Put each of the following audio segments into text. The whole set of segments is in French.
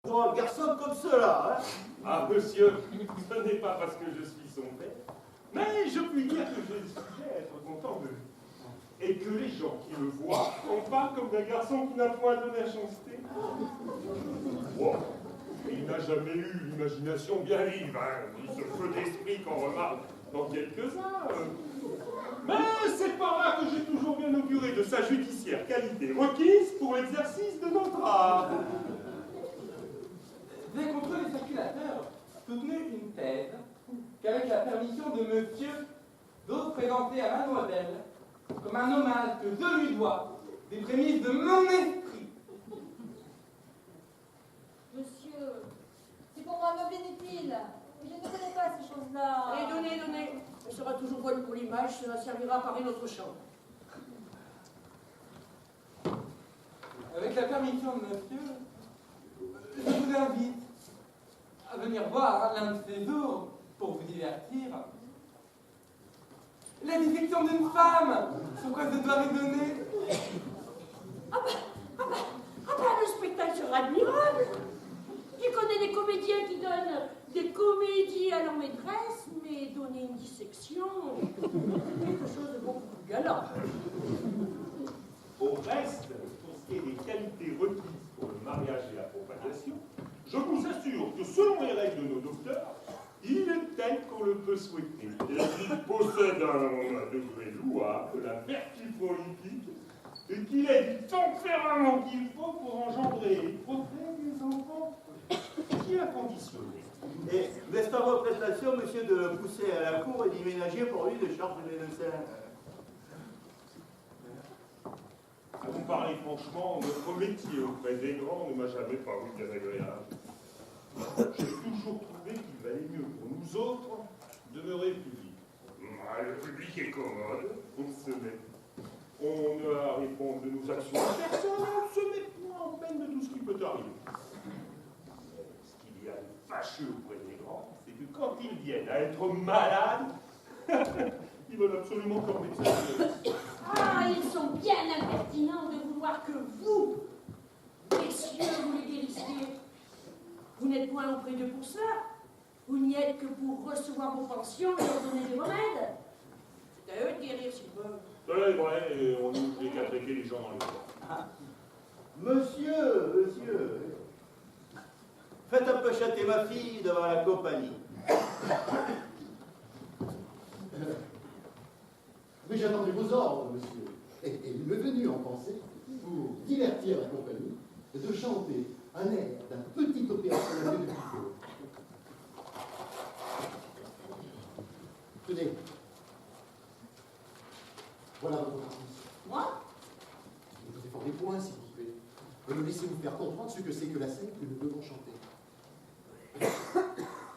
Pour un garçon comme cela, hein? Ah, monsieur, ce n'est pas parce que je suis son père, mais je puis dire que j'ai sujet à être content de lui. Et que les gens qui le voient en parlent comme d'un garçon qui n'a point de méchanceté. Wow. Il n'a jamais eu l'imagination bien vive, hein, ni ce feu d'esprit qu'on remarque dans quelques-uns. Mais c'est par là que j'ai toujours bien auguré de sa judiciaire qualité requise pour l'exercice de notre art. J'ai contre les circulateurs soutenu une thèse qu'avec la permission de monsieur, j'ose présenter à mademoiselle comme un hommage que je lui dois des prémices de mon esprit. Monsieur, c'est pour moi bien utile. Je ne connais pas ces choses-là. Allez, donnez. Elle sera toujours bonne pour l'image, cela servira à parer notre chambre. Avec la permission de monsieur, je vous invite à venir voir l'un de ces jours pour vous divertir. La défection d'une femme, sur quoi je dois raisonner. Ah bah, le spectacle sera admirable. Tu connais des comédiens qui donnent des comédies à leur maîtresse, mais donner une dissection, quelque chose de beaucoup plus galant. Au reste, pour ce qui est des qualités requises pour le mariage et la propagation, je vous assure que selon les règles de nos docteurs, il est tel qu'on le peut souhaiter. Et qu'il possède un degré louable, la vertu politique, et qu'il ait du tempérament qu'il faut pour engendrer et procréer des enfants qui a conditionné. Et n'est-ce pas votre prestation, monsieur, de le pousser à la cour et d'y ménager pour lui des charges de médecin? À vous parler franchement, notre métier auprès des grands ne m'a jamais paru bien agréable. J'ai toujours trouvé qu'il valait mieux pour nous autres demeurer public. Le public est commode, on se met. On ne a à répondre de nos actions à personne, on ne se met point en peine de tout ce qui peut arriver. Mais ce qu'il y a de fâcheux auprès des grands, c'est que quand ils viennent à être malades, ils veulent absolument qu'en médecin. Ah, ils sont bien impertinents de vouloir que vous, messieurs, vous les guérissiez. Vous n'êtes point auprès d'eux pour cela. Vous n'y êtes que pour recevoir vos pensions et leur donner des remèdes. C'est à eux de guérir s'ils peuvent. C'est vrai, et on nous fait qu'à traiter les gens dans les bois. Monsieur, faites un peu châter ma fille devant la compagnie. Mais j'attendais vos ordres, monsieur. Et il m'est venu en pensée, pour divertir la compagnie, de chanter un air d'un petit opérationnel de Pico. Tenez. Voilà votre artiste. Moi? Vous défendez point, s'il vous plaît. Et me laissez vous faire comprendre ce que c'est que la scène que nous devons chanter.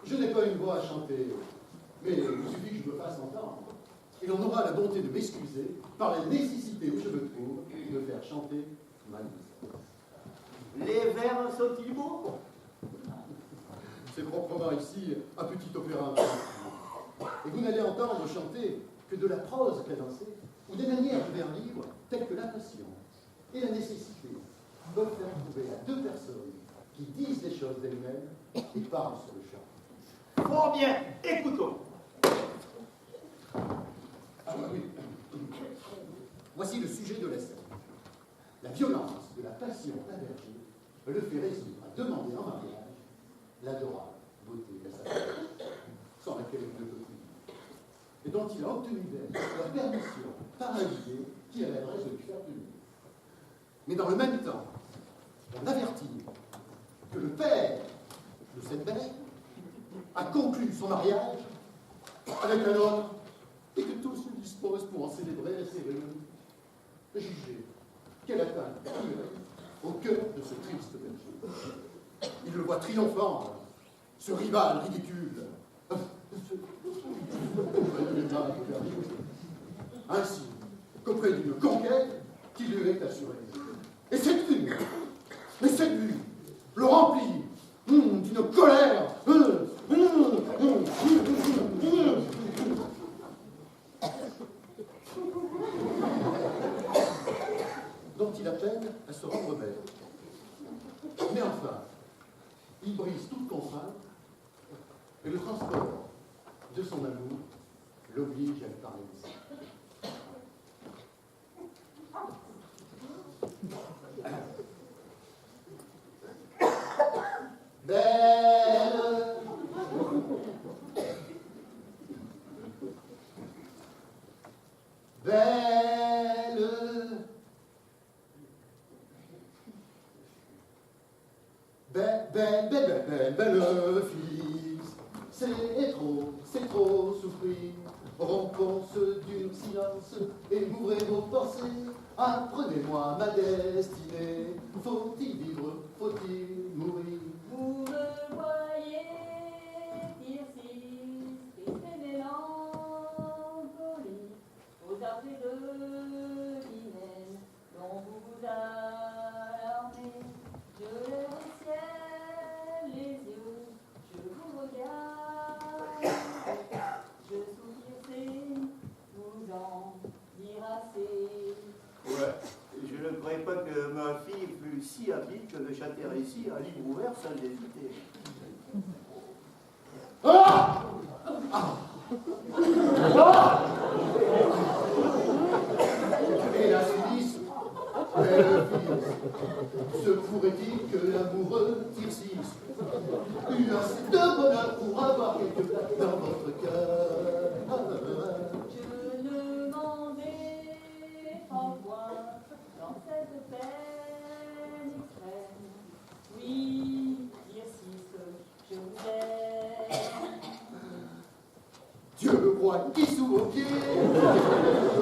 Je n'ai pas une voix à chanter, mais il suffit que je me fasse entendre. Et l'on aura la bonté de m'excuser par la nécessité où je me trouve de faire chanter mademoiselle. Les vers sont-ils beaux? C'est proprement ici un petit opéra. Et vous n'allez entendre chanter que de la prose cadencée ou des manières de vers libres telles que la passion et la nécessité peuvent faire trouver à deux personnes qui disent les choses d'elles-mêmes et parlent sur le chant. Fort bien, écoutons. Ah oui. Voici le sujet de la scène. La violence de la passion avertie le fait résoudre à demander en mariage l'adorable beauté d'Assassin, sans laquelle il ne peut plus, et dont il a obtenu d'elle la permission par un idée qui rêverait de lui faire tenir. Mais dans le même temps, on avertit que le père de cette belle a conclu son mariage avec un homme et que tous se disposent pour en célébrer la cérémonie. Jugez quelle atteinte au cœur de ce triste berger. Il le voit triomphant, ce rival ridicule. Ainsi qu'auprès d'une conquête qui lui est assurée. Et cette vue le remplit d'une colère. Dont il a peine à se rendre belle. Mais enfin, il brise toute contrainte, et le transport de son amour l'oblige à lui parler de ça. Belle, belle, belle fille, c'est trop souffrir. Rompons ce dur silence et m'ouvrez vos pensées. Apprenez-moi ma destinée. Faut-il vivre, faut-il mourir? Vous me voyez, Tircis, triste et mélancolique, aux armées de l'hymen dont vous vous armez. Je lève au ciel les yeux, je vous regarde, je soupire, vous en dire assez. Ouais. Je ne croyais pas que ma fille fût si habile que de chanter ici à livre ouvert sans hésiter. Ah! Et la Suisse, belle fille, se pourrait-il que l'amoureux Tircis eût assez de bonheur pour avoir quelque place dans votre cœur? Je ne m'en vais pas voir dans cette peine extrême. Oui, Tircis, je vous aime. Dieu me croit qui sous vos pieds.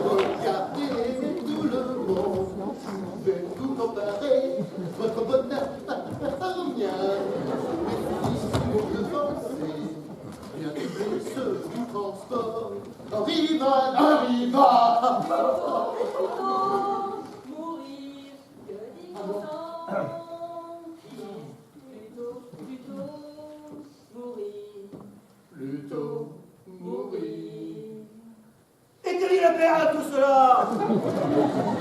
Regardez tout le monde. Faites-vous comparer votre bonheur au mien. Mais si vous devancez, bien doubler ceux du transport. Arriva. Plutôt mourir que d'innocent. Plutôt mourir. Plutôt mourir. Et que dit le père à tout cela?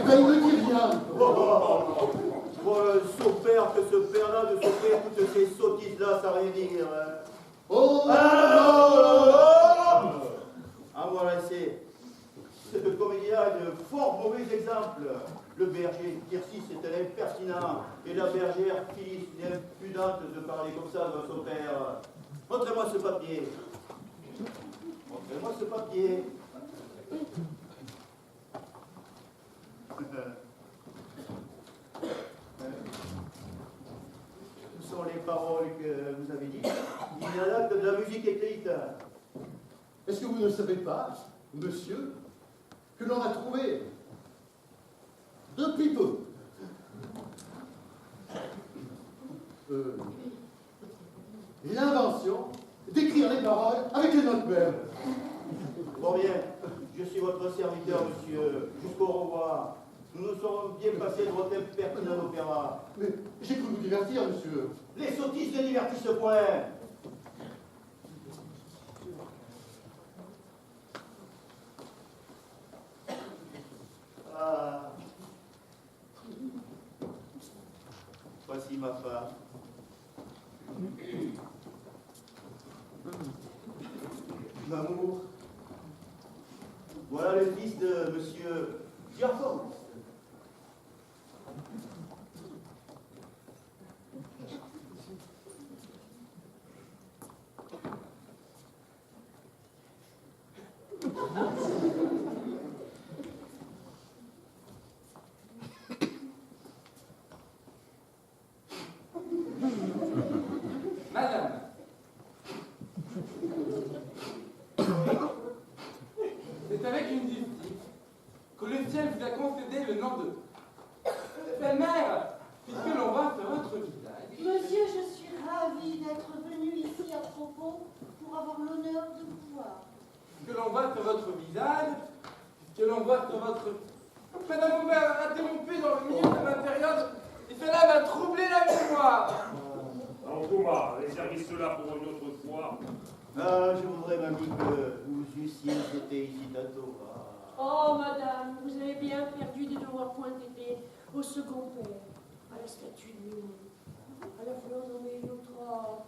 Ben, il ne dit rien. Voilà, ce père que ce père-là, de ce père, toutes ces sottises-là, ça n'a rien dire. Hein. Oh, Ah voilà, cette comédie-là a de fort mauvais exemples. Le berger, Tircis, est un impertinent, et la bergère, Phyllis, est impudente de parler comme ça de son père. Montrez-moi ce papier. Montrez-moi ce papier. Où sont les paroles que vous avez dites? Il y en a que de la musique écrite. est-ce que vous ne savez pas, monsieur, que l'on a trouvé depuis peu l'invention d'écrire les paroles avec les notes mêmes? Bon bien, je suis votre serviteur, monsieur. Jusqu'au revoir. Nous nous sommes bien passés de votre impertinent opéra. Mais j'ai cru vous divertir, monsieur. Les sottises ne divertissent point. Ah. Voici ma femme. L'amour. Voilà le fils de monsieur Diaphon. Madame, c'est avec une justice que le ciel vous a concédé le nom de belle-mère, puisque l'on voit sur votre visage. Monsieur, je suis ravie d'être venue ici à propos pour avoir l'honneur de vous voir. Que l'on voit sur votre visage, que l'on voit sur votre... Madame, vous m'avez interrompu dans le milieu de ma période, et cela m'a troublé la mémoire. Non, Thomas, réservez cela pour une autre fois. Ah, je voudrais, mamie, que vous eussiez été ici tantôt. Oh, madame, vous avez bien perdu des devoirs pointés au second père, à la statue de Léon, à la fleur nommée Eutrope,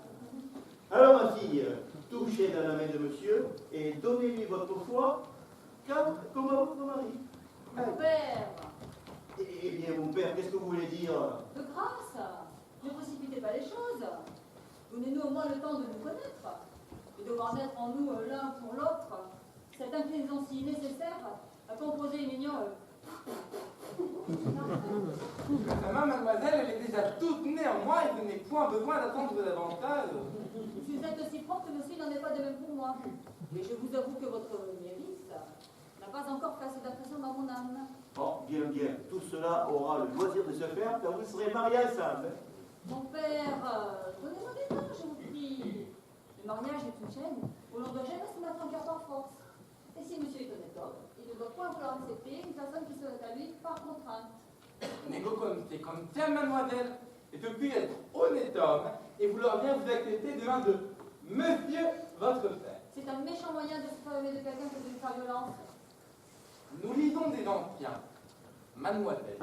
pichet dans la main de monsieur et donnez-lui votre foi comme à votre mari. Mon père, Eh bien, mon père, qu'est-ce que vous voulez dire? de grâce, ne précipitez pas les choses. Donnez-nous au moins le temps de nous connaître et de voir naître en nous l'un pour l'autre cette inclinaison si nécessaire à composer une union. Récemment, mademoiselle, elle est déjà toute née en moi et je n'ai point besoin d'attendre davantage. Si vous êtes aussi propre que monsieur n'en est pas de même pour moi. Et je vous avoue que votre mérite n'a pas encore fait assez d'impression dans mon âme. Oh, bien, bien. Tout cela aura le loisir de se faire quand vous serez mariés ensemble. Mon père, donnez-moi des temps, je vous prie. Le mariage est une chaîne où l'on ne doit jamais se mettre en cœur par force. Et si monsieur est honnête homme, il ne doit point vouloir accepter une personne qui serait à lui par contrainte. Négo comme c'est comme ça, mademoiselle. Et depuis être honnête homme et vouloir bien vous accepter de main de monsieur votre père. C'est un méchant moyen de se faire aimer de quelqu'un que de lui faire violence. Nous lisons des anciens, mademoiselle,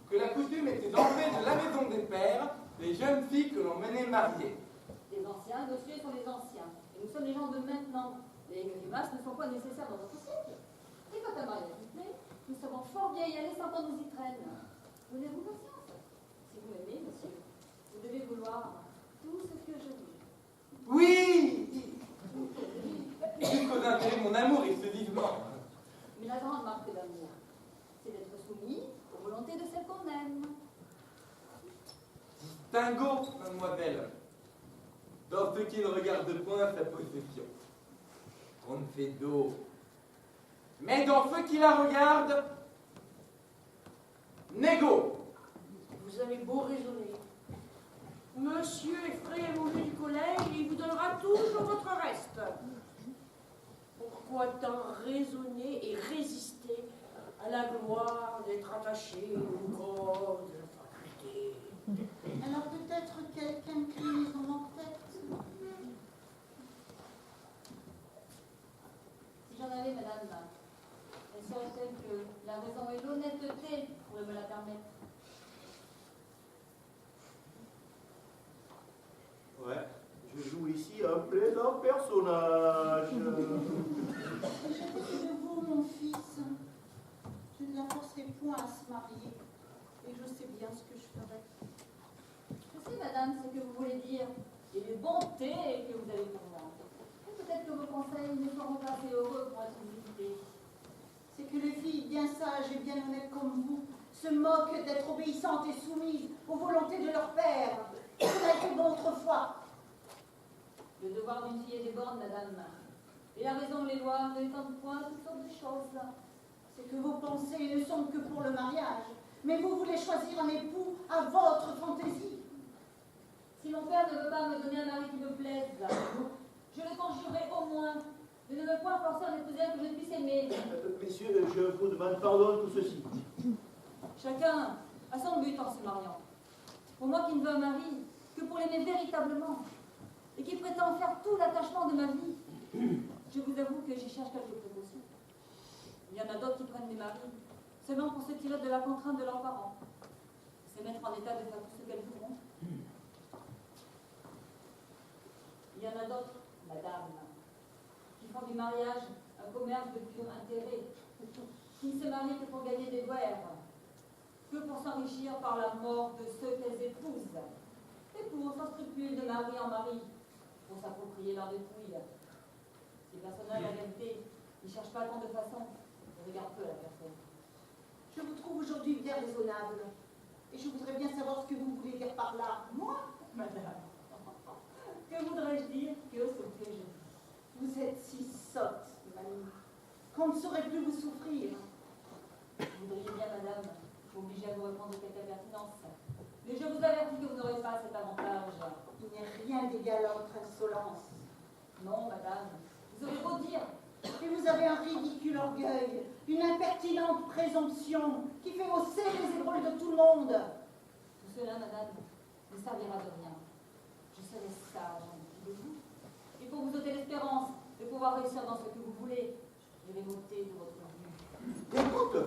que la coutume était d'enlever de la maison des pères les jeunes filles que l'on menait mariées. Les anciens, monsieur, sont les anciens. Et nous sommes les gens de maintenant. Les grimaces ne sont pas nécessaires dans notre siècle. Et quand un mariage vous plaît, nous savons fort bien y aller sans qu'on nous y traîne. Donnez-vous patience. Si vous m'aimez, monsieur, vous devez vouloir tout ce que je veux. Oui. Jusqu'aux intérêts de mon amour, il se vivement. Mais la grande marque d'amour, c'est d'être soumis aux volontés de celle qu'on aime. Distinguons, mademoiselle, dans ce qui ne regarde point sa possession. On ne fait d'eau. Mais dans ceux qui la regardent, négo. Vous avez beau raisonner. Monsieur est frais évolué du collège et il vous donnera toujours votre reste. Pourquoi tant raisonner et résister à la gloire d'être attaché au corps de la faculté? Alors peut-être quelque inclinaison en tête. Si j'en avais, madame, elle serait telle que la raison et l'honnêteté pourraient me la permettre. Ouais, je joue ici un plaisant personnage. J'étais de vous, mon fils. Je ne la forcerai point à se marier. Et je sais bien ce que je ferai. Je sais, madame, ce que vous voulez dire et les bontés que vous avez pour moi. Et peut-être que vos conseils ne seront pas assez heureux pour être exécutés. C'est que les filles bien sages et bien honnêtes comme vous se moquent d'être obéissantes et soumises aux volontés de leur père. Cela était bon autrefois. Le devoir d'une fille est des bornes, madame. Et la raison et les lois ne détendent point toutes sortes de choses. C'est que vos pensées ne sont que pour le mariage. Mais vous voulez choisir un époux à votre fantaisie. Si mon père ne veut pas me donner un mari qui me plaise, je le conjurerai au moins de ne me point forcer à épouser un que je ne puisse aimer. Messieurs, je vous demande pardon de tout ceci. Chacun a son but en se mariant. Pour moi qui ne veux un mari que pour l'aimer véritablement et qui prétend faire tout l'attachement de ma vie, je vous avoue que j'y cherche quelques précautions. Il y en a d'autres qui prennent des maris seulement pour se tirer de la contrainte de leurs parents, se mettre en état de faire tout ce qu'elles voudront. Il y en a d'autres, madame, qui font du mariage un commerce de pur intérêt, qui ne se marient que pour gagner des guerres, que pour s'enrichir par la mort de ceux qu'elles épousent, et pour, sans scrupule, de mari en mari, pour s'approprier leur dépouille. Ces personnages, en réalité, ne cherchent pas tant de façon, ils regardent peu la personne. Je vous trouve aujourd'hui bien raisonnable. Et je voudrais bien savoir ce que vous voulez dire par là. Moi, madame, que voudrais-je dire que ce que je dis? Vous êtes si sotte, mamie, qu'on ne saurait plus vous souffrir. Vous voudriez bien, madame, m'obliger à vous répondre quelque pertinence. Mais je vous avertis que vous n'aurez pas cet avantage. Il n'y a rien d'égal à votre insolence. Non, madame, vous aurez beau dire. Et vous avez un ridicule orgueil, une impertinente présomption qui fait hausser les épaules de tout le monde. Tout cela, madame, ne servira de rien. Je serai sage en dépit de vous. Et pour vous ôter l'espérance de pouvoir réussir dans ce que vous voulez, je vais voter de votre vue. Écoute,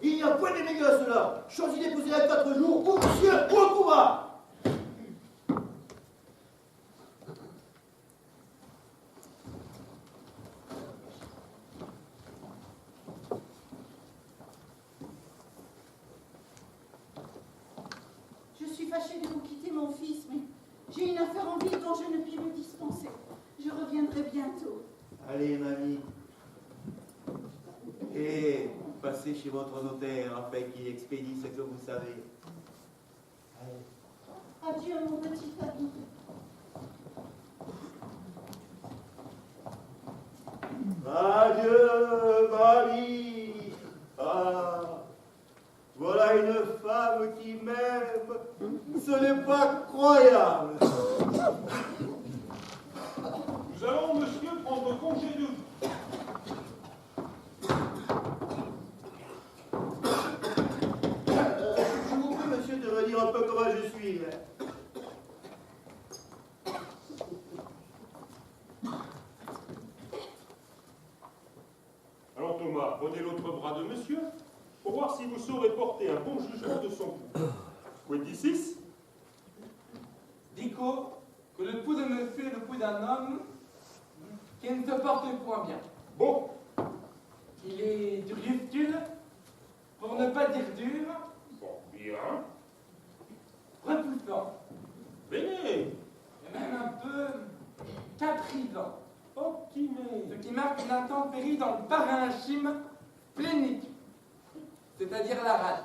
il n'y a point de dégueu à cela. Choisis d'épouser à 4 jours, ou monsieur, ou au courant. fâchée de vous quitter, mon fils, mais j'ai une affaire en ville dont je ne puis me dispenser. Je reviendrai bientôt. Allez, mamie. Et passez chez votre notaire afin qu'il expédie ce que vous savez. Allez. Adieu, mon petit Fabien. Adieu, mamie. Ah, voilà une femme qui m'aime. Ce n'est pas croyable. Nous allons, monsieur, prendre congé de vous. Je vous prie, monsieur, de me dire un peu comment je suis. Alors Thomas, prenez l'autre bras de monsieur pour voir si vous saurez porter un bon jugement de son coup. Quid dicis? Dico que le pouls de monsieur est le pouls d'un homme qui ne se porte point bien. Bon, Il est durustule, pour ne pas dire dur, bon, bien. repoussant, Venez. et même un peu caprisant, Optimé. ce qui marque une intempérie dans le parenchyme splénique, c'est-à-dire la rate.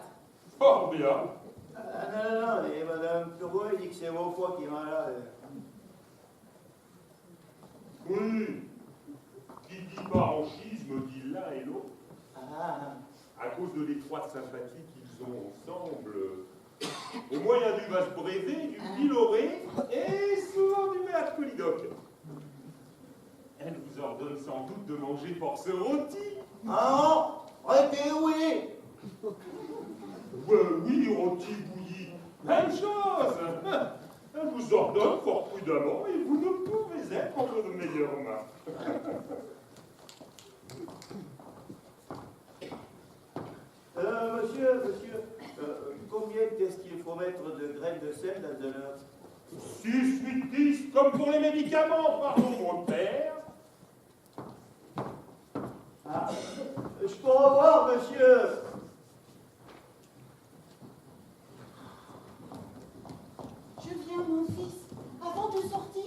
Fort bien. Ah, non, et madame Turgot, il dit que c'est mon foie qui est malade. Oui. Qui dit parenchyme dit l'un et l'autre. Ah, À cause de l'étroite sympathie qu'ils ont ensemble, au moyen du vase brévé, du piloré et souvent du méate colidoque. Elle vous ordonne sans doute de manger force rôti. ah non, arrêtez, oui. Oui, rôti bouilli. Même chose. Elle vous ordonne fort prudemment et vous ne pouvez être entre de meilleures mains. Monsieur, combien est-ce qu'il faut mettre de graines de sel dans un œuf? 6, 8, 10, comme pour les médicaments, pardon, mon père. Ah, je peux revoir, monsieur. Je viens, mon fils. Avant de sortir,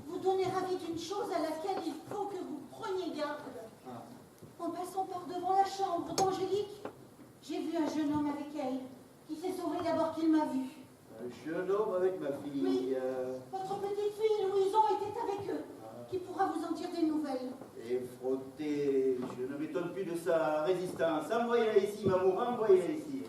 vous donner avis d'une chose à laquelle il faut que vous preniez garde. En passant par devant la chambre d'Angélique, j'ai vu un jeune homme avec elle, qui s'est sauvé d'abord qu'il m'a vu. Un jeune homme avec ma fille. Oui. Votre petite fille, Louison, était avec eux. Qui pourra vous en dire des nouvelles? Et frotter, je ne m'étonne plus de sa résistance. Envoyez-la ici, maman, envoyez-la ici.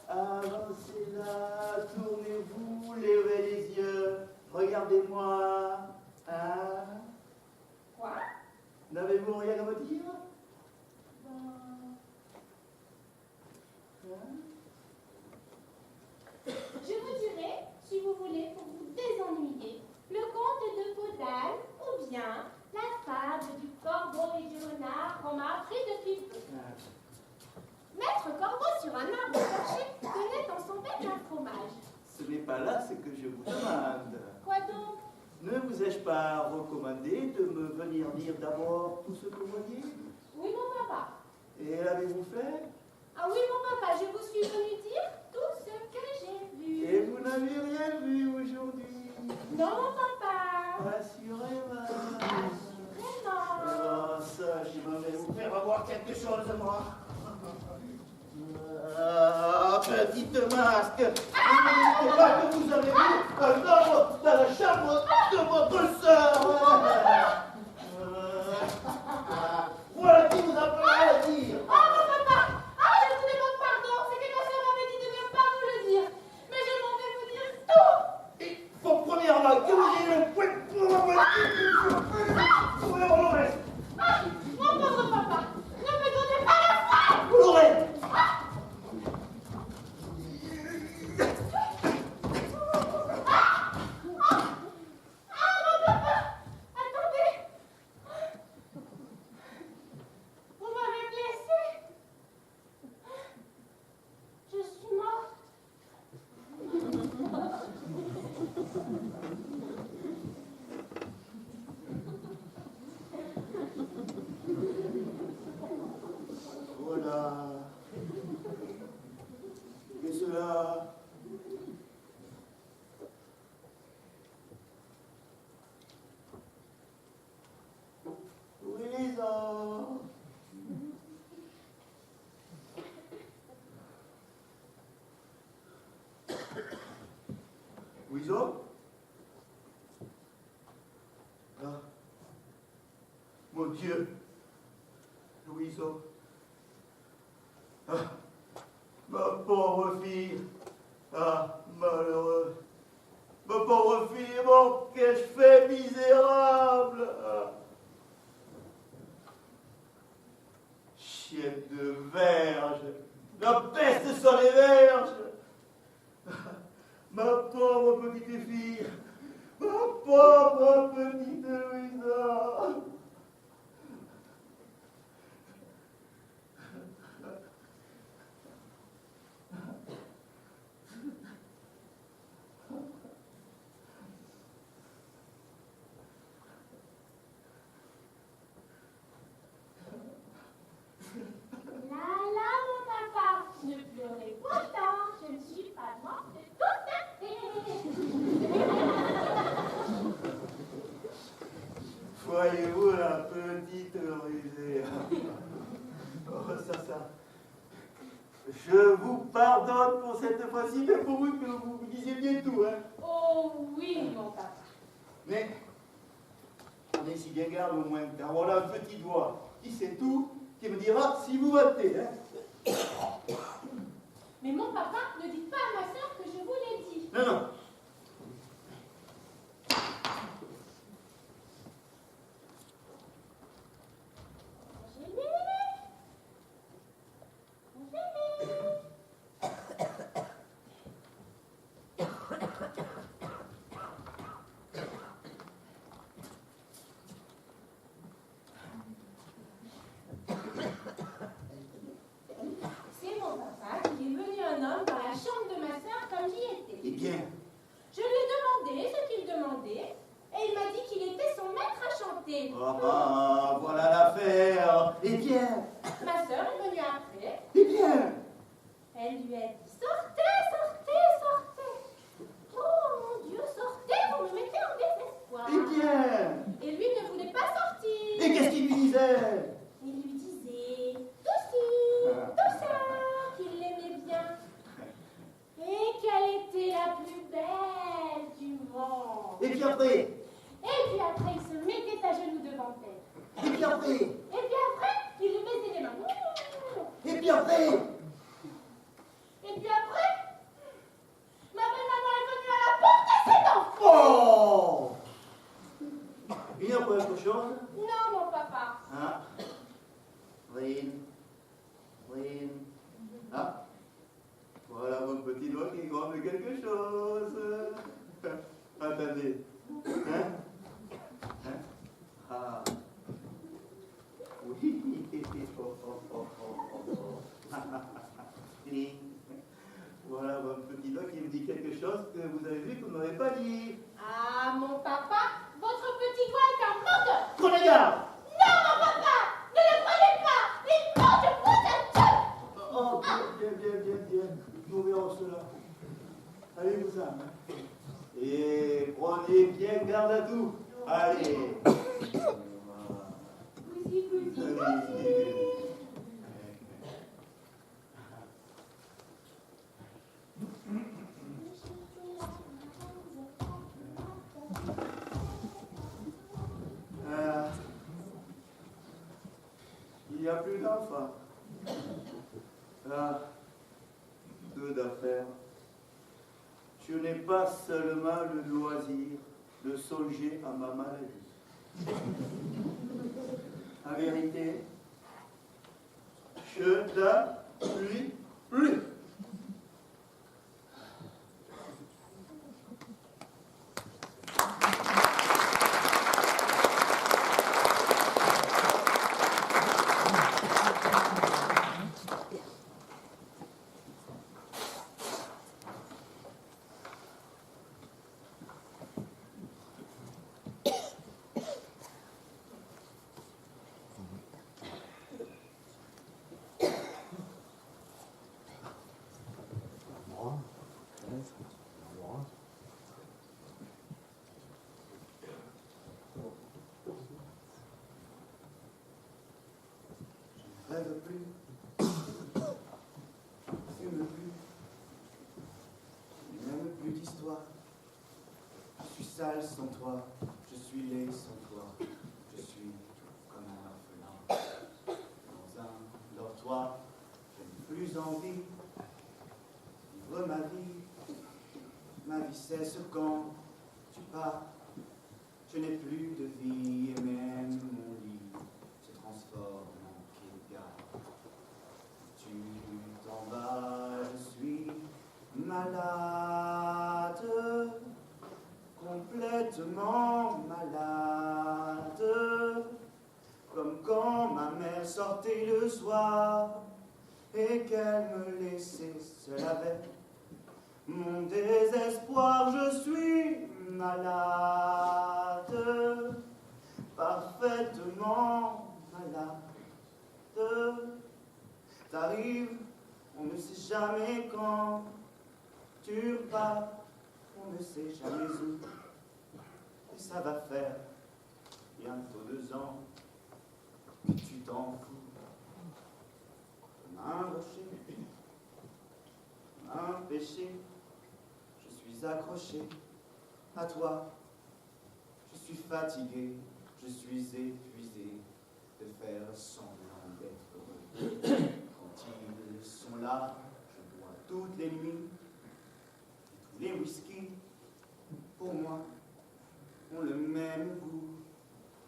Avancez là, tournez-vous, levez les yeux, regardez-moi. Hein? Quoi? N'avez-vous rien à me dire? Ben, Hein? Je vous dirai, si vous voulez, pour vous désennuyer, le conte de Podane ou bien la fable du corbeau et du renard qu'on m'a appris depuis peu. Maître Corbeau sur un arbre perché tenait dans son bec un fromage. Ce n'est pas là ce que je vous demande. Quoi donc? Ne vous ai-je pas recommandé de me venir dire d'abord tout ce que vous voyez? Oui, mon papa. Et l'avez-vous fait? Ah oui, mon papa, je vous suis venu dire tout ce que j'ai vu. Et vous n'avez rien vu aujourd'hui? Non, mon papa. Rassurez-moi. Vraiment. Oh, ça, je vais vous faire avoir quelque chose de moi. Ah, petite masque, vous ne dites pas que vous avez vu un homme dans la chambre de votre sœur. Voilà qui vous a parlé à dire. Oh, mon papa. Ah, je vous demande pardon. C'est que ma soeur m'avait dit de ne pas vous le dire. Mais je m'en vais vous dire tout. Il faut premièrement que vous ayez le point Trouvez mon reste. Ah, mon pauvre papa, ne me donnez pas le fouet. Vous l'aurez. Ah, mon papa, attendez. Vous m'avez blessée. Je suis morte. Voilà. Et cela. Louisa. Louisa. Ah. Mon Dieu. Louisa. Ah, ma pauvre fille. Ah, malheureux. Ma pauvre fille, bon, qu'ai-je fait misérable. Ah. Chienne de verge. La peste sur les verges. Ah, ma pauvre petite fille. Ma pauvre petite Louisa. Là, mon papa, ne pleurez pas tant, je ne suis pas morte tout à fait. Voyez-vous la petite rusée. Oh, ça. Je vous pardonne pour cette fois-ci, mais pour vous que vous me disiez bien tout, hein. Oh oui, mon papa. Mais, prenez si bien garde au moins, car voilà un petit doigt qui sait tout, qui me dira si vous votez, hein. Mais mon papa, ne dites pas à ma soeur que je vous l'ai dit. Non. C'est mon papa qui est venu un homme dans la chambre de ma soeur comme j'y étais. Eh bien, Je lui ai demandé ce qu'il demandait et il m'a dit qu'il était son maître à chanter. voilà l'affaire. Eh bien, Ma soeur est venue après. eh bien. Elle lui a dit sortez, sortez, sortez. Oh mon Dieu, sortez, vous me mettez en désespoir. Eh bien. Et lui ne voulait pas sortir. Et qu'est-ce qu'il lui disait? Il lui disait douceur, qu'il l'aimait bien. Et qu'elle était la plus belle du monde. Et puis après? Et puis après, il se mettait à genoux devant elle. Et puis après? Et puis après, il lui baisait les mains. Et puis après? Et puis après, ma belle-maman est venue à la porte de ses enfants. Oh! Il n'y a pas autre chose? Non, mon papa. Hein? Rin. Ah? Voilà mon petit doigt qui gromme quelque chose. Attendez. Hein? Ah. Oui. Oui. Voilà mon petit doigt qui me dit quelque chose que vous avez vu que vous ne m'avez pas dit. Ah, mon papa, votre petit doigt est un menteur. Prenez garde! Non, mon papa, ne le croyez pas. Il ment, je vous assure. Oh, bien. Nous verrons cela. Allez-vous-en. Hein? Et prenez bien garde à tout. Allez. Cousi. Il n'y a plus d'enfants. Ah, peu d'affaires. Je n'ai pas seulement le loisir, le songer à ma maladie. En vérité, je t'appuie plus. Rêve plus, fume plus, n'aime plus d'histoire. Je suis sale sans toi, je suis laid sans toi, je suis comme un orphelin. Dans un dortoir, je n'ai plus envie de vivre ma vie. Ma vie cesse quand tu pars, je n'ai plus de vie et même mon lit se transforme. Tu t'en vas, je suis malade, complètement malade, comme quand ma mère sortait le soir et qu'elle me laissait seule avec mon désespoir. Je suis malade, parfaitement malade. T'arrives, on ne sait jamais quand. Tu repars, on ne sait jamais où. Et ça va faire bientôt 2 ans que tu t'en fous. Comme un rocher, comme un péché, je suis accroché à toi. Je suis fatigué, je suis épuisé de faire semblant d'être heureux. Quand ils sont là, je bois toutes les nuits. Et tous les whisky, pour moi, ont le même goût.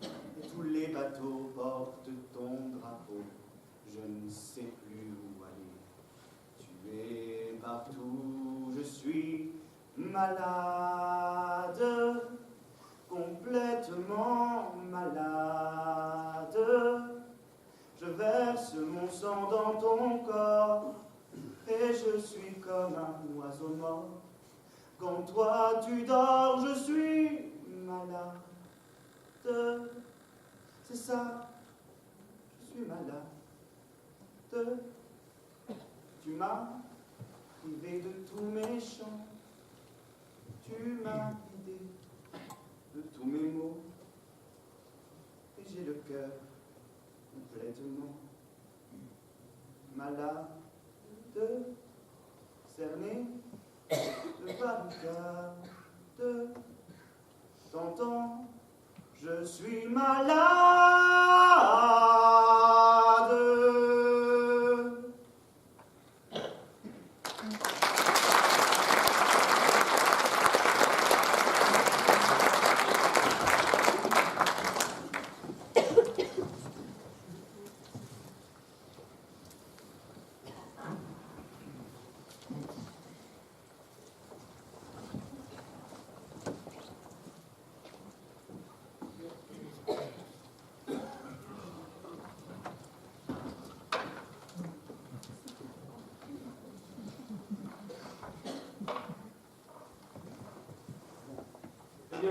Et tous les bateaux portent ton drapeau. Je ne sais plus où aller. Tu es partout, je suis malade, complètement malade. Je verse mon sang dans ton corps et je suis comme un oiseau mort. Quand toi tu dors, je suis malade. C'est ça, je suis malade. Tu m'as privé de tous mes chants. Tu m'as vidé de tous mes mots. Et j'ai le cœur complètement malade, cerné de barricade. T'entends, je suis malade.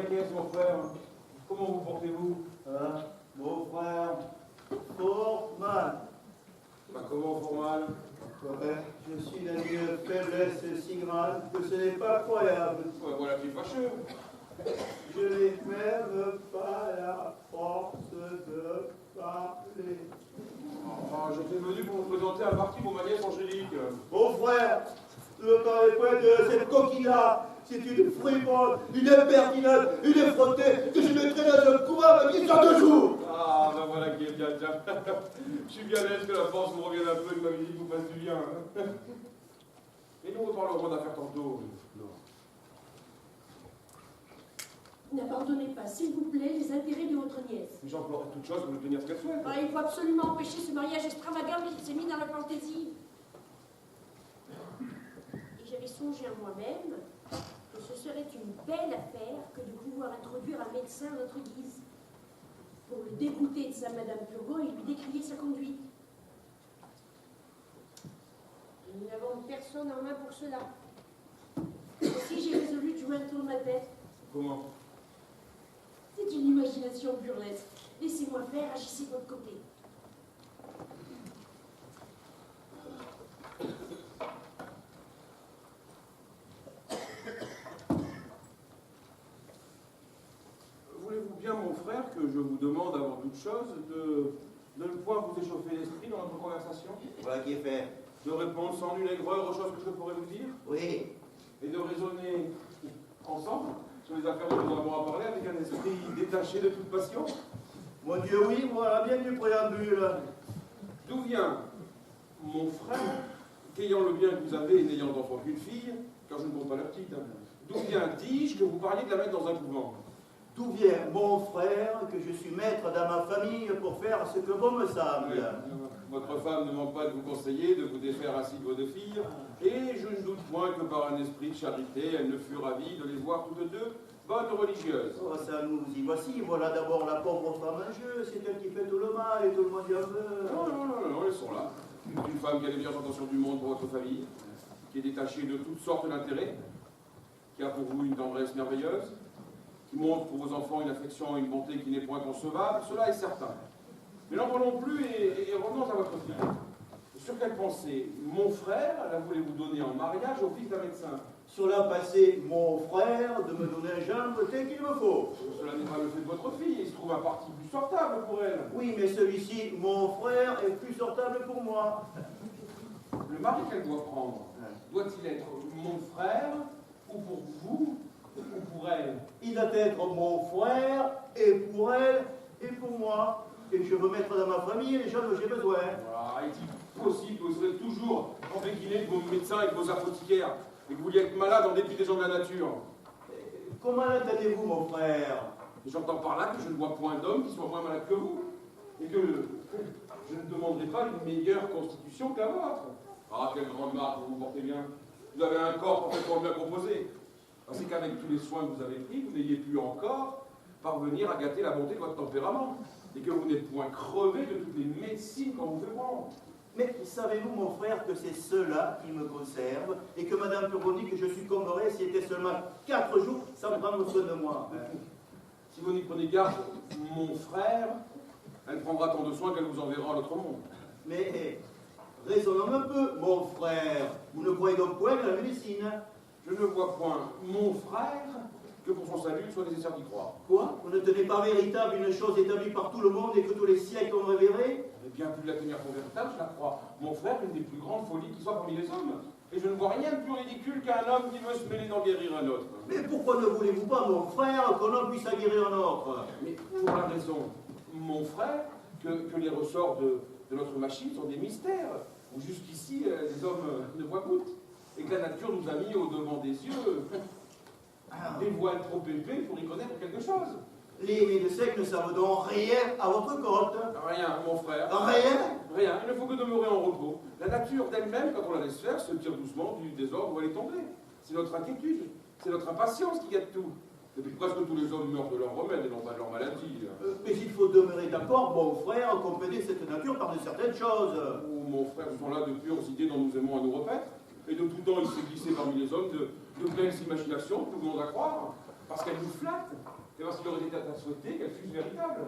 Qu'est-ce, mon frère? Comment vous portez-vous? Mon frère, fort mal. Comment fort mal? Je suis dans une faiblesse si grave que ce n'est pas croyable. Voilà qui est fâcheux. Je n'ai même pas la force de parler. J'étais venu pour vous présenter un parti pour ma nièce Angélique. Mon frère, tu ne parles pas de cette coquille-là. C'est une fripone, une impertinente, une effrontée que je mettrai dans un couvert de 2 jours. Ah, ben voilà qui est bien, tiens. Je suis bien aise que la force vous revienne un peu et que ma musique vous fasse du bien. Hein. Et nous reparlerons d'affaires tantôt. Non. N'abandonnez pas, s'il vous plaît, les intérêts de votre nièce. J'emploierai toute chose pour obtenir ce qu'elle souhaite. Ah, il faut absolument empêcher ce mariage extravagant qui s'est mis dans la fantaisie. Et j'avais songé à moi-même que ce serait une belle affaire que de pouvoir introduire un médecin à notre guise, pour le dégoûter de sa Madame Turgot et lui décrier sa conduite. Nous n'avons personne en main pour cela. Aussi, j'ai résolu de jouer un tour de ma tête. Comment? C'est une imagination burlesque. Laissez-moi faire, agissez de votre côté. Voulez-vous bien, mon frère, que je vous demande avant toute chose de ne point vous échauffer l'esprit dans notre conversation? Voilà qui est fait. De répondre sans nulle aigreur aux choses que je pourrais vous dire? Oui. Et de raisonner ensemble sur les affaires dont nous avons à parler avec un esprit détaché de toute passion? Mon Dieu, oui, voilà bien du préambule. D'où vient mon frère, qu'ayant le bien que vous avez et n'ayant d'enfant qu'une fille, car je ne compte pas la petite, hein, d'où vient, dis-je, que vous parliez de la mettre dans un couvent? D'où vient mon frère que je suis maître dans ma famille pour faire ce que bon me semble? Votre femme ne manque pas de vous conseiller, de vous défaire ainsi de vos deux filles, et je ne doute point que par un esprit de charité, elle ne fut ravie de les voir toutes deux bonnes religieuses. Oh, ça nous y voici. Voilà d'abord la pauvre femme en jeu. C'est elle qui fait tout le mal et tout le monde y en veut. Non, elles sont là. Une femme qui a les meilleures intentions du monde pour votre famille, qui est détachée de toutes sortes d'intérêts, qui a pour vous une tendresse merveilleuse, qui montre pour vos enfants une affection et une bonté qui n'est point concevable, cela est certain. Mais n'en parlons plus et revenons à votre fille. Sur quelle pensée mon frère la voulez-vous donner en mariage au fils d'un médecin? Cela passé mon frère de me donner un gendre tel qu'il me faut. Cela n'est pas le fait de votre fille, il se trouve un parti plus sortable pour elle. Oui, mais celui-ci, mon frère, est plus sortable pour moi. Le mari qu'elle doit prendre, doit-il être mon frère, ou pour vous, ou pour elle? Il doit être mon frère, et pour elle, et pour moi. Et je veux mettre dans ma famille les gens dont j'ai besoin. Voilà, est-il possible que vous serez toujours envéguiné de vos médecins et de vos apothicaires, et que vous vouliez être malade en dépit des gens de la nature? Comment l'entendez-vous, mon frère? J'entends par là que je ne vois point d'homme qui soit moins malade que vous, et que je ne demanderai pas une meilleure constitution que la vôtre. Ah, quelle grande marque vous vous portez bien. Vous avez un corps parfaitement bien composé. C'est qu'avec tous les soins que vous avez pris, vous n'ayez pu encore parvenir à gâter la bonté de votre tempérament, et que vous n'êtes point crevé de toutes les médecines qu'on vous fait prendre. Mais savez-vous, mon frère, que c'est cela qui me conserve, et que Madame Turgot dit que je succomberais s'il était seulement 4 jours sans prendre soin de moi? Si vous n'y prenez garde, mon frère, elle prendra tant de soin qu'elle vous enverra à l'autre monde. Mais raisonnons un peu, mon frère. Vous ne croyez donc point à la médecine? Je ne vois point mon frère que pour son salut, il soit nécessaire d'y croire. Quoi? Vous ne tenez pas véritable une chose établie par tout le monde et que tous les siècles ont révéré? Mais bien plus la tenir pour véritable, je la crois. Mon frère, une des plus grandes folies qui soit parmi les hommes. Et je ne vois rien de plus ridicule qu'un homme qui veut se mêler d'en guérir un autre. Mais pourquoi ne voulez-vous pas, mon frère, qu'on en puisse guérir un autre? Mais pour la raison, mon frère, que les ressorts de notre machine sont des mystères, où jusqu'ici les hommes ne voient goutte, et que la nature nous a mis au-devant des yeux des voiles trop épais pour y connaître quelque chose. Les médecins ne savent donc rien à votre compte? Rien, mon frère. Rien? Rien, il ne faut que demeurer en repos. La nature d'elle-même, quand on la laisse faire, se tire doucement du désordre où elle est tombée. C'est notre inquiétude, c'est notre impatience qui gâte tout. Depuis presque tous les hommes meurent de leur remède et non pas de leur maladie. Mais il faut demeurer d'accord, mon frère, accompagner cette nature par de certaines choses. Oh, mon frère, ce sont là de pures idées dont nous aimons à nous repaître. Et de tout temps, il s'est glissé parmi les hommes de belles imaginations, tout le monde à croire, parce qu'elles nous flattent, et parce qu'il aurait été à souhaiter qu'elles fussent véritables.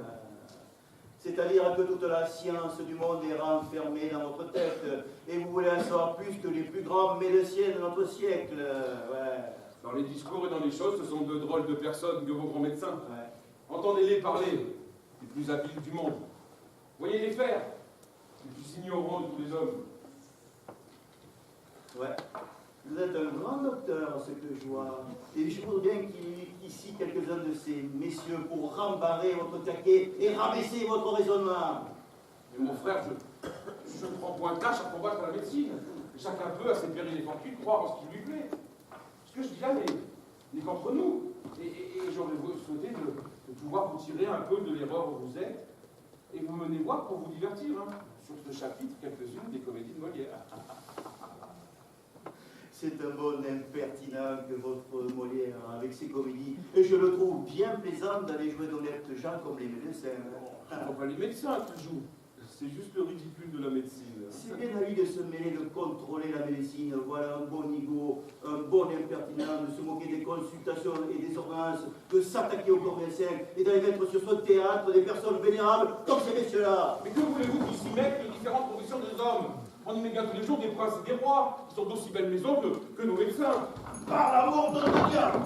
C'est-à-dire que toute la science du monde est renfermée dans votre tête, et vous voulez en savoir plus que les plus grands médecins de notre siècle. Ouais. Dans les discours et dans les choses, ce sont de drôles de personnes que vos grands médecins. Ouais. Entendez-les parler, les plus habiles du monde. Voyez-les faire, les plus ignorants de tous les hommes. Ouais. Vous êtes un grand docteur, ce que je vois. Et je voudrais bien qu'il y ait ici quelques-uns de ces messieurs pour rembarrer votre taquet et rabaisser votre raisonnement. Mais mon frère, je ne prends point tâche à combattre la médecine. Chacun peut, à ses périls et fortunes, croire en ce qui lui plaît. Ce que je dis là n'est qu'entre nous. Et j'aurais souhaité de pouvoir vous tirer un peu de l'erreur où vous êtes et vous mener voir pour vous divertir. Hein, sur ce chapitre, quelques-unes des comédies de Molière. C'est un bon impertinent que votre Molière avec ses comédies. Et je le trouve bien plaisant d'aller jouer d'honnêtes gens comme les médecins. Ce ne sont pas les médecins qui jouent. C'est juste le ridicule de la médecine. C'est bien à lui de se mêler, de contrôler la médecine. Voilà un bon nigo, un bon impertinent, de se moquer des consultations et des ordonnances, de s'attaquer au corps médecin et d'aller mettre sur son théâtre des personnes vénérables comme ces messieurs-là. Mais que voulez-vous qu'ils s'y mettent les différentes professions des hommes? On y met bien tous les jours des princes et des rois, qui sont d'aussi belles maisons que nos médecins. Par l'amour de notre diable!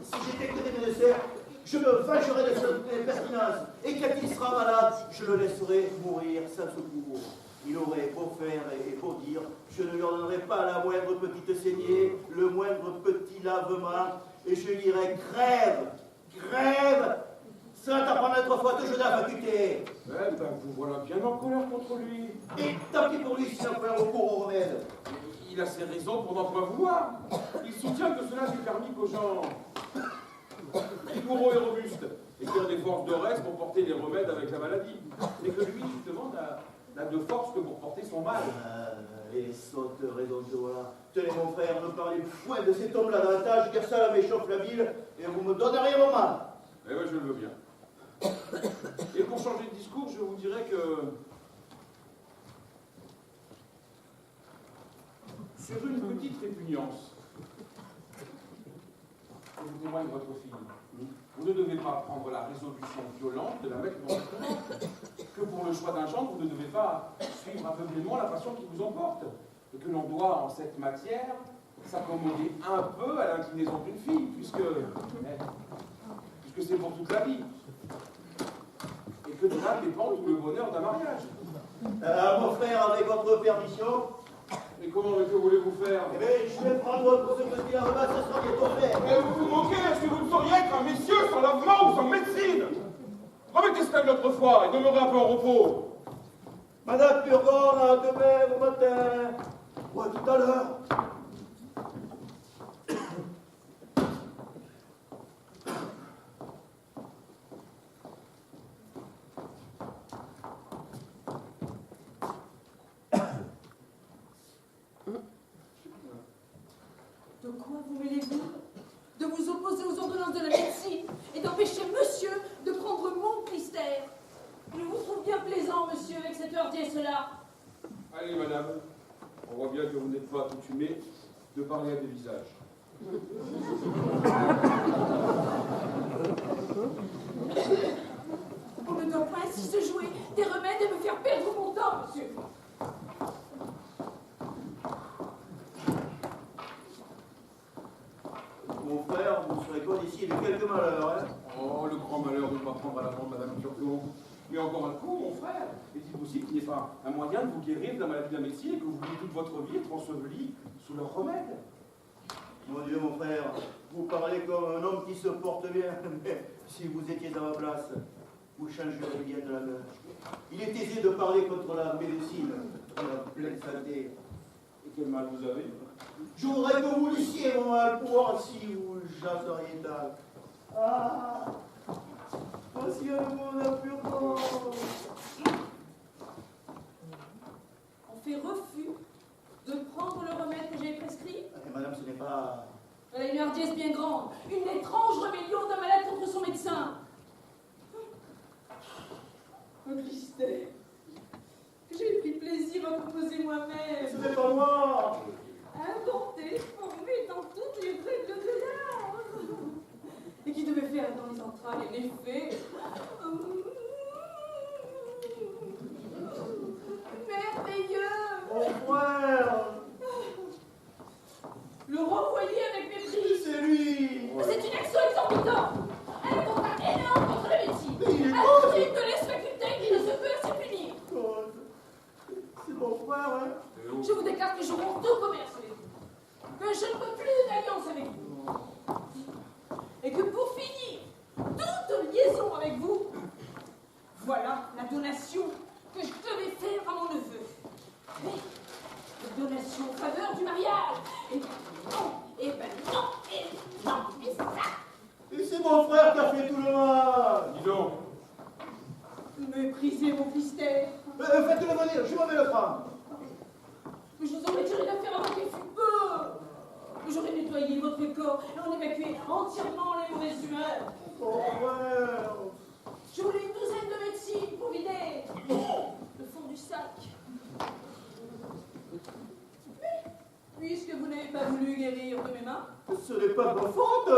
Si j'étais que des médecins, je me fâcherais de cette impertinence. Et quand il sera malade, je le laisserai mourir sans secours. Il aurait beau faire et beau dire, je ne lui en donnerai pas la moindre petite saignée, le moindre petit lavement, et je lui dirais crève, crève, ça t'apprendra 3 fois toujours la faculté. Eh ben, vous voilà bien en colère contre lui. Et tant pis pour lui s'il a fait un recours au remède. Il a ses raisons pour n'en pas vouloir. Il soutient que cela s'est permis qu'aux gens vigoureux et robustes et qui ont des forces de reste pour porter les remèdes avec la maladie. Mais que lui, justement, n'a de force que pour porter son mal. Les sautes raisons de voilà. Tenez mon frère, ne parlez point de cet homme-là davantage, car ça m'échauffe la bile, et vous me donneriez mon mal. Eh bien, je le veux bien. Et pour changer de discours, je vous dirais que sur une petite répugnance que vous témoigne votre fille, vous ne devez pas prendre la résolution violente de la mettre dans le courant, que pour le choix d'un gendre, vous ne devez pas suivre aveuglément la passion qui vous emporte, et que l'on doit, en cette matière, s'accommoder un peu à l'inclinaison d'une fille, puisque c'est pour toute la vie. Et que de là dépend tout le bonheur d'un mariage. Mon frère, avec votre permission. Mais comment, que voulez-vous faire? Eh bien, je vais prendre pour ce petit repas, ça sera bientôt fait. Mais vous vous moquez, est-ce que vous ne sauriez être un messieur sans lavement ou sans médecine? Remettez cela une autre fois et demeurez un peu en repos. Madame Purgon, à demain au matin. Ou à tout à l'heure. De quoi vous mêlez-vous? De vous opposer aux ordonnances de la médecine et d'empêcher monsieur de prendre mon clistère. Je vous trouve bien plaisant, monsieur, avec cette hardiesse-là. Allez, madame, on voit bien que vous n'êtes pas accoutumée de parler à des visages. On ne doit pas ainsi se jouer des remèdes et me faire perdre mon temps, monsieur. Mon frère, vous serez codicié de quelques malheurs, hein. Oh, le grand malheur de ne pas prendre à la vente madame Turgot. Mais encore un coup, mon frère, est-il possible qu'il n'y ait pas un moyen de vous guérir de la maladie de la médecine et que vous vouliez toute votre vie être enseveli sous leurs remèdes? Mon Dieu, mon frère, vous parlez comme un homme qui se porte bien, mais si vous étiez à ma place, vous changeriez bien de la main. Il est aisé de parler contre la médecine, de la pleine santé. Et quel mal vous avez? Je voudrais que vous lissiez mon mal pour voir si vous jaseriez dalle. Ah, voici un monde impurement. On fait refus de prendre le remède que j'ai prescrit. Madame, ce n'est pas... Elle a une hardiesse bien grande, une étrange rébellion d'un malade contre son médecin. Un clistère que j'ai pris plaisir à composer moi-même. Ce n'est pas moi. Inventé, formé dans toutes les règles de l'art. Et qui devait faire dans les entrailles un effet merveilleux. Mon frère. Le renvoyer avec mépris. C'est lui. C'est une action exorbitante. Un contrat énorme contre la médecine. Il est Un crime de lèse-faculté qui ne se peut se punir. C'est mon frère, hein. Je vous déclare que je romps tout commerce avec vous. Que je ne veux plus d'alliance avec vous. Et que pour finir toute liaison avec vous, voilà la donation que je devais faire à mon neveu. Mais la donation en faveur du mariage. Et non, et ben non, et non. méprisé mon fistet. Faites-le venir, je m'en vais le prendre. Je vous aurais tiré d'affaire avant qu'il fût peu. J'aurais nettoyé votre corps et on évacuait entièrement les mauvaises humeurs. Oh, ouais. Je voulais une douzaine de médecines pour vider le fond du sac. Puisque vous n'avez pas voulu guérir de mes mains, Ce n'est pas ma faute.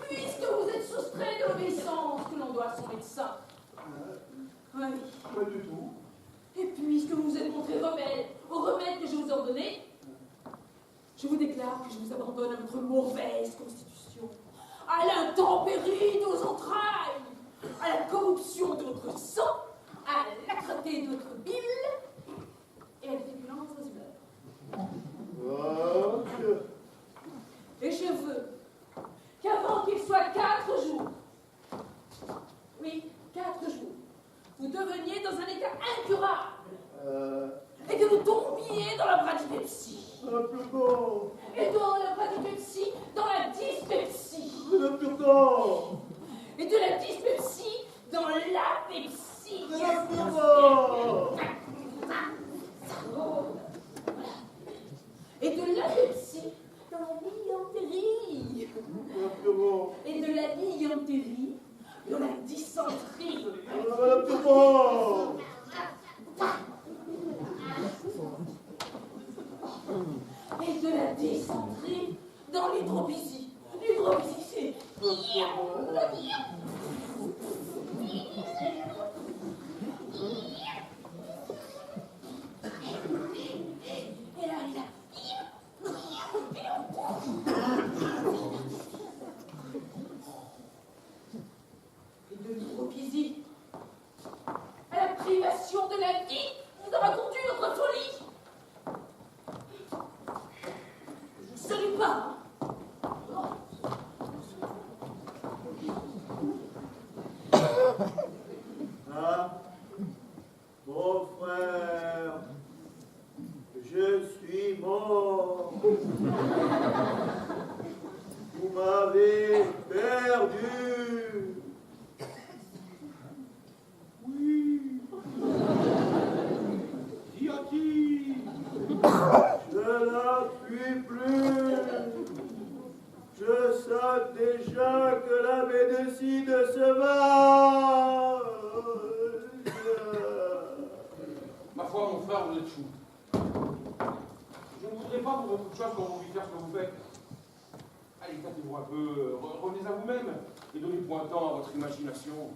puisque vous êtes soustrait de l'obéissance que l'on doit à son médecin, oui. Pas du tout. Et puisque vous vous êtes montré rebelle au remède que je vous ai ordonné, je vous déclare que je vous abandonne à votre mauvaise constitution, à l'intempérie de vos entrailles, à la corruption de votre sang, à l'âcreté de votre bile et à la féculence de vos humeurs. Oh, Et je veux qu'avant qu'il soit 4 jours, oui, 4 jours, vous deveniez dans un état incurable et que vous tombiez dans la bradypepsie. un plus bon. Et dans la bradypepsie, dans la dyspepsie. Le plus bon. Et de la dyspepsie, dans l'apepsie. Le plus bon. Et de l'apepsie, dans la liantérie. Le plus bon. Et de la liantérie, dans la dysenterie. Le plus bon. Et de la dysenterie, dans l'hydropisie. L'hydropisie, c'est... Et là, il a... Et de l'hydropisie à la privation de la vie, nous avons conduit notre folie. Je ne salue pas. Ah, mon frère, je suis mort. Vous m'avez perdu. Oui. Qui a-t-il? Je n'appuie plus. Je sens déjà que la médecine se va. Ma foi, mon frère, vous êtes fou. Je ne voudrais pas pour beaucoup de choses quand vous lui faire ce que vous faites. Allez, tâtez-vous un peu, revenez à vous-même et donnez point de temps à votre imagination.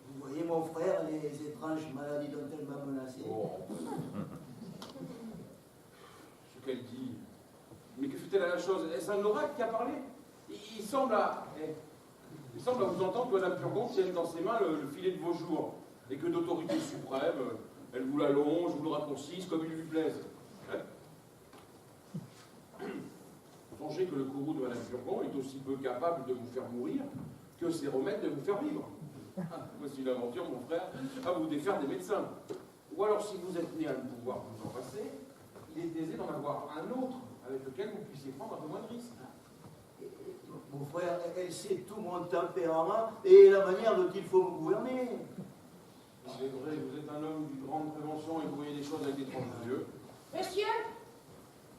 Vous voyez, mon frère, les étranges maladies dont elle m'a menacé. Oh. Ce qu'elle dit. Mais que fait-elle à la chose? Est-ce un oracle qui a parlé? Il semble à vous entendre que Madame Turgon tienne dans ses mains le filet de vos jours, et que d'autorité suprême, elle vous l'allonge, vous le raccourcisse comme il lui plaise. Songez que le courroux de Madame Turgon est aussi peu capable de vous faire mourir que ses remèdes de vous faire vivre. Voici une aventure, mon frère, à vous défaire des médecins. Ou alors, si vous êtes né à ne pouvoir vous en passer, il est aisé d'en avoir un autre avec lequel vous puissiez prendre un peu moins de risques. Mon frère, elle sait tout mon tempérament et la manière dont il faut me gouverner. C'est vrai, vous êtes un homme d'une grande prévention et vous voyez les choses avec d'étranges yeux. Monsieur,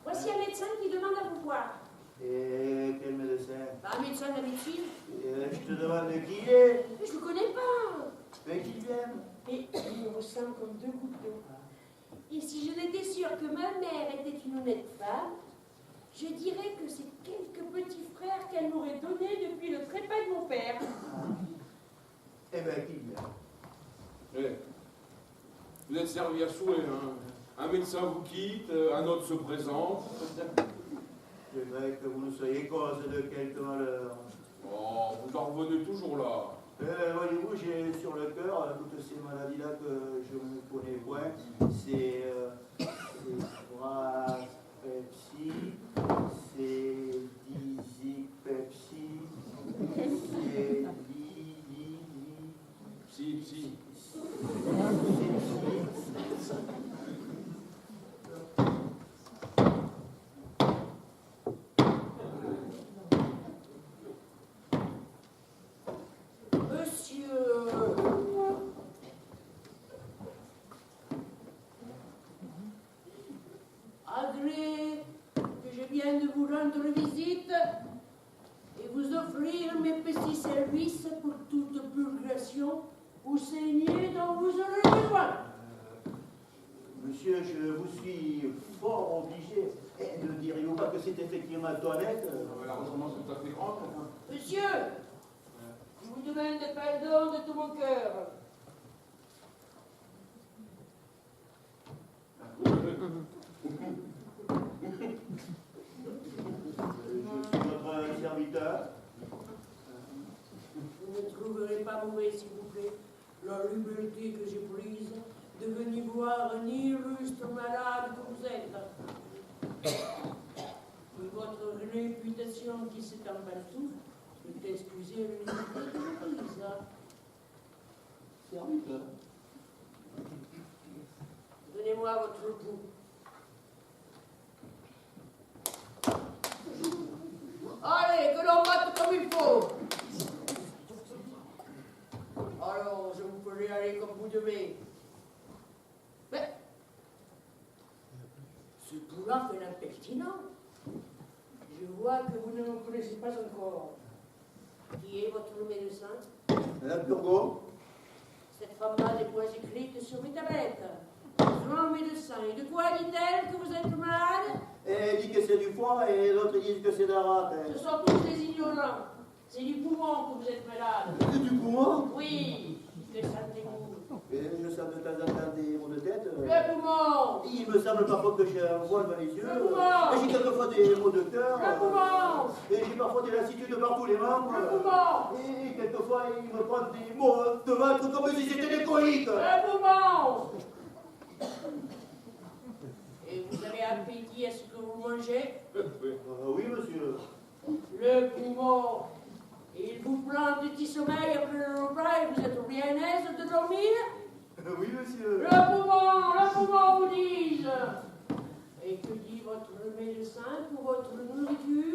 voici un médecin qui demande à vous voir. Et quel médecin? Un médecin de la médecine. Je te demande qui il est. Je ne le connais pas. Mais qu'il vienne. Mais il me ressemble comme 2 gouttes d'eau. Et si je n'étais sûre que ma mère était une honnête femme, je dirais que c'est quelques petits frères qu'elle m'aurait donnés depuis le trépas de mon père. Eh bien, qu'il vienne. Eh, vous êtes servi à souhait, hein. Un médecin vous quitte, un autre se présente. C'est vrai que vous ne soyez cause de quelque malheur. Oh, vous en revenez toujours là. Voyez-vous, j'ai sur le cœur toutes ces maladies-là que je ne connais point. C'est Pepsi, c'est Dizipepsi, c'est Si. Monsieur, services pour toute purgation ou saignée dont vous aurez besoin. Monsieur, je vous suis fort obligé. Et ne diriez-vous pas que c'est effectivement Antoinette La ressemblance est tout à fait grande. Hein. Monsieur, je vous demande pardon de tout mon cœur. Je suis votre serviteur. Vous ne trouverez pas mauvais, s'il vous plaît, la liberté que j'ai prise de venir voir un illustre malade que vous êtes. Et votre réputation qui s'étend partout peut excuser le liberté que j'ai prise. Serviteur. Donnez-moi votre pouls. Allez, que l'on batte comme il faut. Alors, je vous ferai aller comme vous devez. Mais, ce pouls-là fait l'impertinent. Je vois que vous ne me connaissez pas encore. Qui est votre médecin? Madame Turgot. Cette femme-là des points écrites sur mes tablettes. Grand médecin. Et de quoi dit-elle que vous êtes malade? Elle dit que c'est du foie et l'autre dit que c'est de la rate. Ce sont tous des ignorants. C'est du poumon que vous êtes malade. C'est du poumon? Oui. Que sentez-vous? Et je sens de temps en temps des maux de tête. Le poumon. Il me semble parfois que j'ai un voile dans les yeux. Le poumon. Et j'ai quelquefois des maux de cœur. Le poumon. Et j'ai parfois des lassitudes par tous les membres. Le poumon. Et quelquefois, il me prend des maux de ventre comme si c'était des coliques. Le poumon. Et vous avez appétit à ce que vous mangez? Oui, monsieur. Le poumon. Il vous plante du petit sommeil après le repas et vous êtes bien aise de dormir? Oui, monsieur. Le poumon, vous dis-je. Et que dit votre médecin pour votre nourriture?